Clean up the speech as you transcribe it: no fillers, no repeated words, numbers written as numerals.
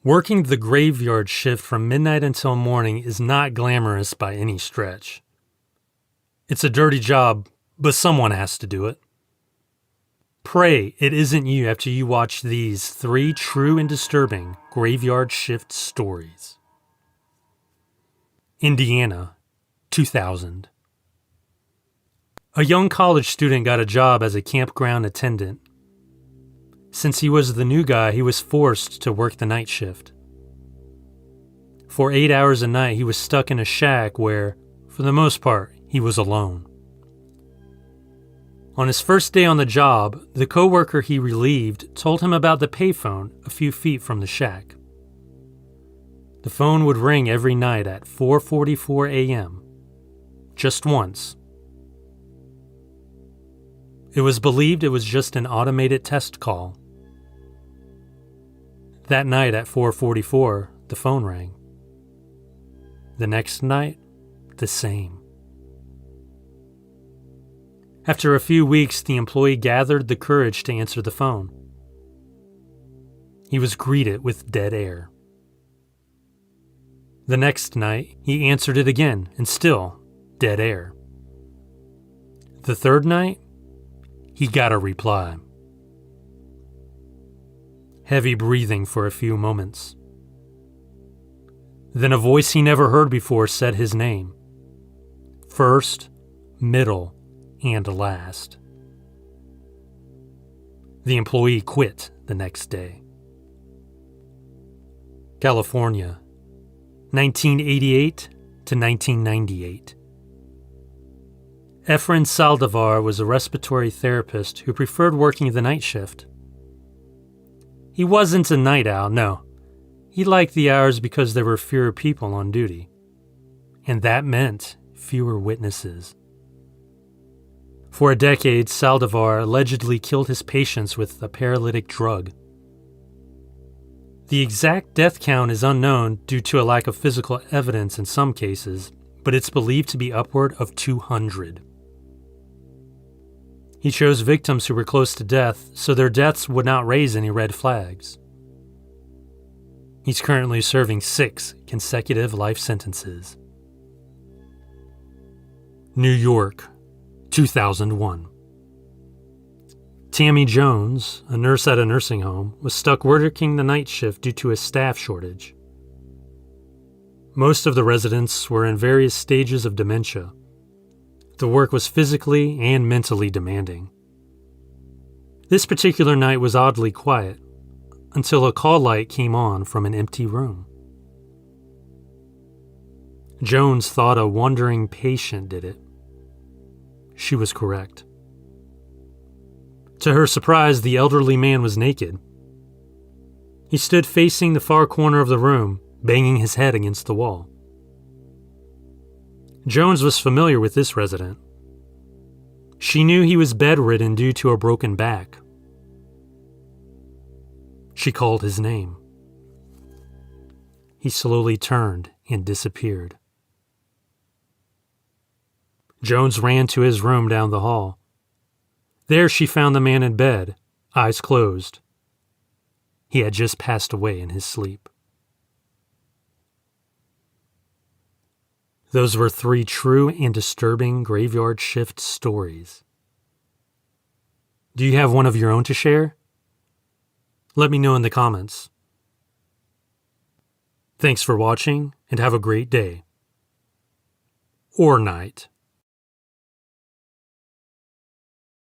Working the graveyard shift from midnight until morning is not glamorous by any stretch. It's a dirty job, but someone has to do it. Pray it isn't you after you watch these 3 true and disturbing graveyard shift stories. Indiana, 2000. A young college student got a job as a campground attendant. Since he was the new guy, he was forced to work the night shift. For 8 hours a night, he was stuck in a shack where, for the most part, he was alone. On his first day on the job, the coworker he relieved told him about the payphone a few feet from the shack. The phone would ring every night at 4:44 a.m., just once. It was believed it was just an automated test call. That night at 4:44, the phone rang. The next night, the same. After a few weeks, the employee gathered the courage to answer the phone. He was greeted with dead air. The next night, he answered it again, and still dead air. The third night, he got a reply. Heavy breathing for a few moments. Then a voice he never heard before said his name. First, middle, and last. The employee quit the next day. California, 1988 to 1998. Efren Saldivar was a respiratory therapist who preferred working the night shift. He wasn't a night owl, no. He liked the hours because there were fewer people on duty. And that meant fewer witnesses. For a decade, Saldivar allegedly killed his patients with a paralytic drug. The exact death count is unknown due to a lack of physical evidence in some cases, but it's believed to be upward of 200. He chose victims who were close to death, so their deaths would not raise any red flags. He's currently serving 6 consecutive life sentences. New York, 2001. Tammy Jones, a nurse at a nursing home, was stuck working the night shift due to a staff shortage. Most of the residents were in various stages of dementia. The work was physically and mentally demanding. This particular night was oddly quiet, until a call light came on from an empty room. Jones thought a wandering patient did it. She was correct. To her surprise, the elderly man was naked. He stood facing the far corner of the room, banging his head against the wall. Jones was familiar with this resident. She knew he was bedridden due to a broken back. She called his name. He slowly turned and disappeared. Jones ran to his room down the hall. There she found the man in bed, eyes closed. He had just passed away in his sleep. Those were 3 true and disturbing graveyard shift stories. Do you have one of your own to share? Let me know in the comments. Thanks for watching, and have a great day. Or night.